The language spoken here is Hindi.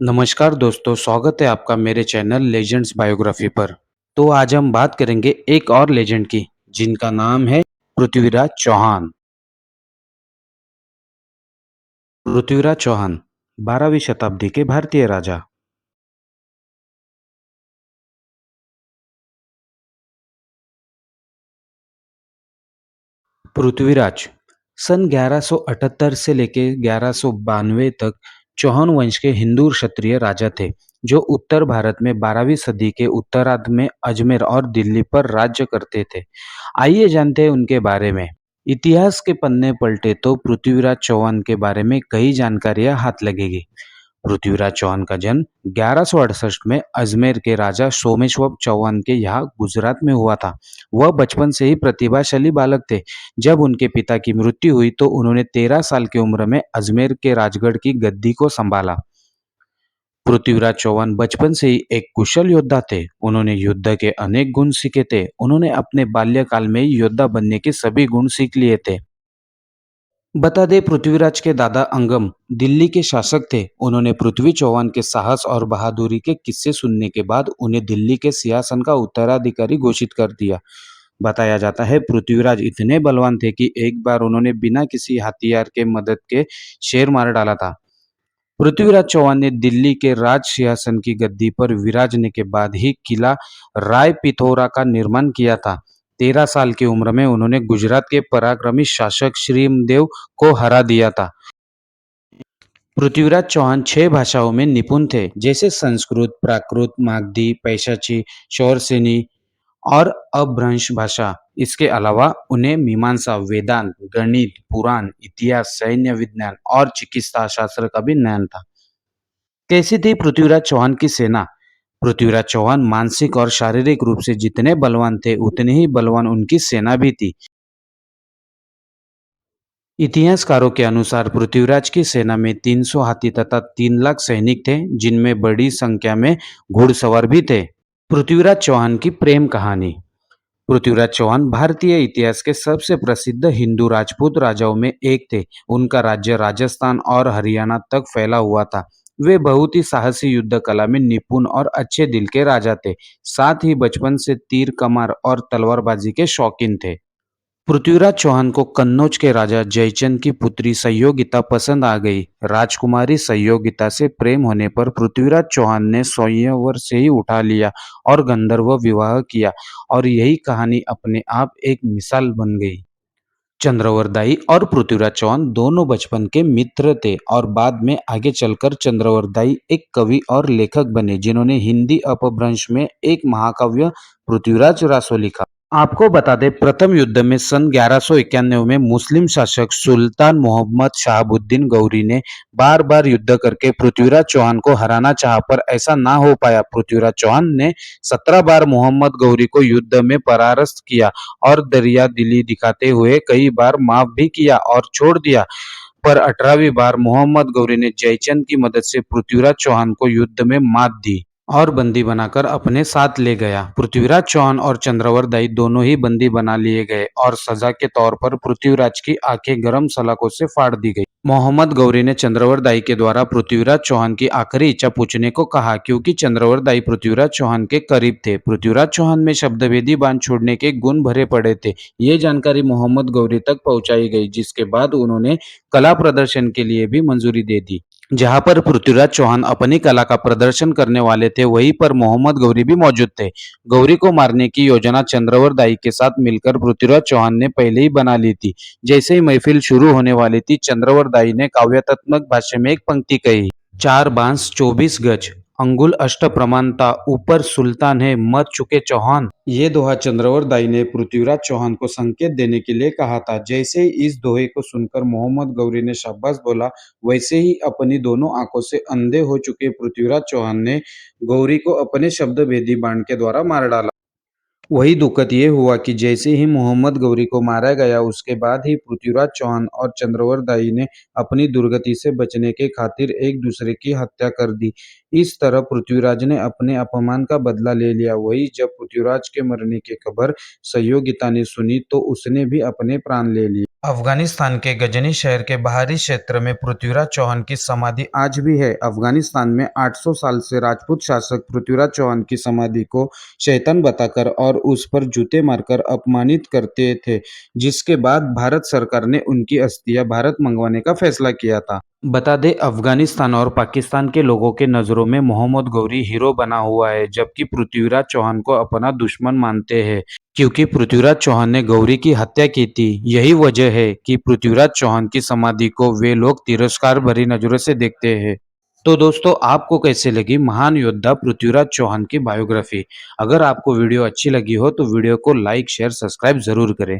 नमस्कार दोस्तों, स्वागत है आपका मेरे चैनल लेजेंड्स बायोग्राफी पर। तो आज हम बात करेंगे एक और लेजेंड की, जिनका नाम है पृथ्वीराज चौहान। पृथ्वीराज चौहान 12वीं शताब्दी के भारतीय राजा। पृथ्वीराज सन 1178 से लेके 1192 तक चौहान वंश के हिंदू क्षत्रिय राजा थे, जो उत्तर भारत में 12वीं सदी के उत्तरार्ध में अजमेर और दिल्ली पर राज्य करते थे। आइए जानते हैं उनके बारे में। इतिहास के पन्ने पलटे तो पृथ्वीराज चौहान के बारे में कई जानकारियां हाथ लगेगी। पृथ्वीराज चौहान का जन्म 1168 में अजमेर के राजा सोमेश्वर चौहान के यहाँ गुजरात में हुआ था। वह बचपन से ही प्रतिभाशाली बालक थे। जब उनके पिता की मृत्यु हुई तो उन्होंने 13 साल की उम्र में अजमेर के राजगढ़ की गद्दी को संभाला। पृथ्वीराज चौहान बचपन से ही एक कुशल योद्धा थे। उन्होंने युद्ध के अनेक गुण सीखे थे। उन्होंने अपने बाल्यकाल में ही योद्धा बनने के सभी गुण सीख लिए थे। बता दें, पृथ्वीराज के दादा अंगम दिल्ली के शासक थे। उन्होंने पृथ्वी चौहान के साहस और बहादुरी के किस्से सुनने के बाद उन्हें दिल्ली के सिंहासन का उत्तराधिकारी घोषित कर दिया। बताया जाता है, पृथ्वीराज इतने बलवान थे कि एक बार उन्होंने बिना किसी हथियार के मदद के शेर मार डाला था। पृथ्वीराज चौहान ने दिल्ली के राज सिंहासन की गद्दी पर विराजने के बाद ही किला राय पिथौरा का निर्माण किया था। 13 साल की उम्र में उन्होंने गुजरात के पराक्रमी शासक श्रीमदेव को हरा दिया था। पृथ्वीराज चौहान 6 भाषाओं में निपुण थे, जैसे संस्कृत, प्राकृत, मागधी, पैशाची, शौरसेनी और अभ्रंश भाषा। इसके अलावा उन्हें मीमांसा, वेदांत, गणित, पुराण, इतिहास, सैन्य विज्ञान और चिकित्सा शास्त्र का भी ज्ञान था। कैसी थी पृथ्वीराज चौहान की सेना? पृथ्वीराज चौहान मानसिक और शारीरिक रूप से जितने बलवान थे, उतने ही बलवान उनकी सेना भी थी। इतिहासकारों के अनुसार पृथ्वीराज की सेना में 300 हाथी तथा 3 लाख सैनिक थे, जिनमें बड़ी संख्या में घुड़सवार भी थे। पृथ्वीराज चौहान की प्रेम कहानी। पृथ्वीराज चौहान भारतीय इतिहास के सबसे प्रसिद्ध हिंदू राजपूत राजाओं में एक थे। उनका राज्य राजस्थान और हरियाणा तक फैला हुआ था। वे बहुत ही साहसी युद्ध कला में निपुण और अच्छे दिल के राजा थे। साथ ही बचपन से तीर कमार और तलवारबाजी के शौकीन थे। पृथ्वीराज चौहान को कन्नौज के राजा जयचंद की पुत्री संयोगिता पसंद आ गई। राजकुमारी संयोगिता से प्रेम होने पर पृथ्वीराज चौहान ने स्वयंवर से ही उठा लिया और गंधर्व विवाह किया, और यही कहानी अपने आप एक मिसाल बन गई। चंद्रवरदाई और पृथ्वीराज चौहान दोनों बचपन के मित्र थे और बाद में आगे चलकर चंद्रवरदाई एक कवि और लेखक बने, जिन्होंने हिंदी अपभ्रंश में एक महाकाव्य पृथ्वीराज रासो लिखा। आपको बता दें, प्रथम युद्ध में सन 1191 में मुस्लिम शासक सुल्तान मोहम्मद शहाबुद्दीन गौरी ने बार बार युद्ध करके पृथ्वीराज चौहान को हराना चाहा, पर ऐसा ना हो पाया। पृथ्वीराज चौहान ने 17 बार मोहम्मद गौरी को युद्ध में परास्त किया और दरिया दिली दिखाते हुए कई बार माफ भी किया और छोड़ दिया, पर 18वीं बार मोहम्मद गौरी ने जयचंद की मदद से पृथ्वीराज चौहान को युद्ध में मात दी और बंदी बनाकर अपने साथ ले गया। पृथ्वीराज चौहान और चंद्रवरदाई दोनों ही बंदी बना लिए गए और सजा के तौर पर पृथ्वीराज की आंखें गरम सलाखों से फाड़ दी गई। मोहम्मद गौरी ने चंद्रवरदाई के द्वारा पृथ्वीराज चौहान की आखिरी इच्छा पूछने को कहा, क्योंकि चंद्रवरदाई पृथ्वीराज चौहान के करीब थे। पृथ्वीराज चौहान में शब्दभेदी बांध छोड़ने के गुण भरे पड़े थे। ये जानकारी मोहम्मद गौरी तक पहुंचाई गई, जिसके बाद उन्होंने कला प्रदर्शन के लिए भी मंजूरी दे दी। जहां पर पृथ्वीराज चौहान अपनी कला का प्रदर्शन करने वाले थे, वहीं पर मोहम्मद गौरी भी मौजूद थे। गौरी को मारने की योजना चंद्रवरदाई के साथ मिलकर पृथ्वीराज चौहान ने पहले ही बना ली थी। जैसे ही महफिल शुरू होने वाली थी, चंद्रवरदाई ने काव्यात्मक भाषा में एक पंक्ति कही, 4 बांस 24 गज, अंगुल अष्ट प्रमाणता, ऊपर सुल्तान है मत चुके चौहान। ये दोहा चंद्रवरदाई ने पृथ्वीराज चौहान को संकेत देने के लिए कहा था। जैसे ही इस दोहे को सुनकर मोहम्मद गौरी ने शाबाश बोला, वैसे ही अपनी दोनों आंखों से अंधे हो चुके पृथ्वीराज चौहान ने गौरी को अपने शब्द भेदी बाण के द्वारा मार डाला। वही दुखद ये हुआ कि जैसे ही मोहम्मद गौरी को मारा गया उसके बाद ही पृथ्वीराज चौहान और चंद्रवर दाई ने अपनी दुर्गति से बचने के खातिर एक दूसरे की हत्या कर दी। इस तरह पृथ्वीराज ने अपने अपमान का बदला ले लिया। वही जब पृथ्वीराज के मरने की खबर सहयोगिता ने सुनी तो उसने भी अपने प्राण ले लिए। अफगानिस्तान के गजनी शहर के बाहरी क्षेत्र में पृथ्वीराज चौहान की समाधि आज भी है। अफगानिस्तान में 800 साल से राजपूत शासक पृथ्वीराज चौहान की समाधि को शैतान बताकर और उस पर जूते मारकर अपमानित करते थे, जिसके बाद भारत सरकार ने उनकी अस्थियां भारत मंगवाने का फैसला किया था। बता दें, अफगानिस्तान और पाकिस्तान के लोगों के नज़रों में मोहम्मद गौरी हीरो बना हुआ है, जबकि पृथ्वीराज चौहान को अपना दुश्मन मानते हैं, क्योंकि पृथ्वीराज चौहान ने गौरी की हत्या की थी। यही वजह है कि पृथ्वीराज चौहान की समाधि को वे लोग तिरस्कार भरी नजरों से देखते हैं। तो दोस्तों, आपको कैसे लगी महान योद्धा पृथ्वीराज चौहान की बायोग्राफी? अगर आपको वीडियो अच्छी लगी हो तो वीडियो को लाइक शेयर सब्सक्राइब जरूर करें।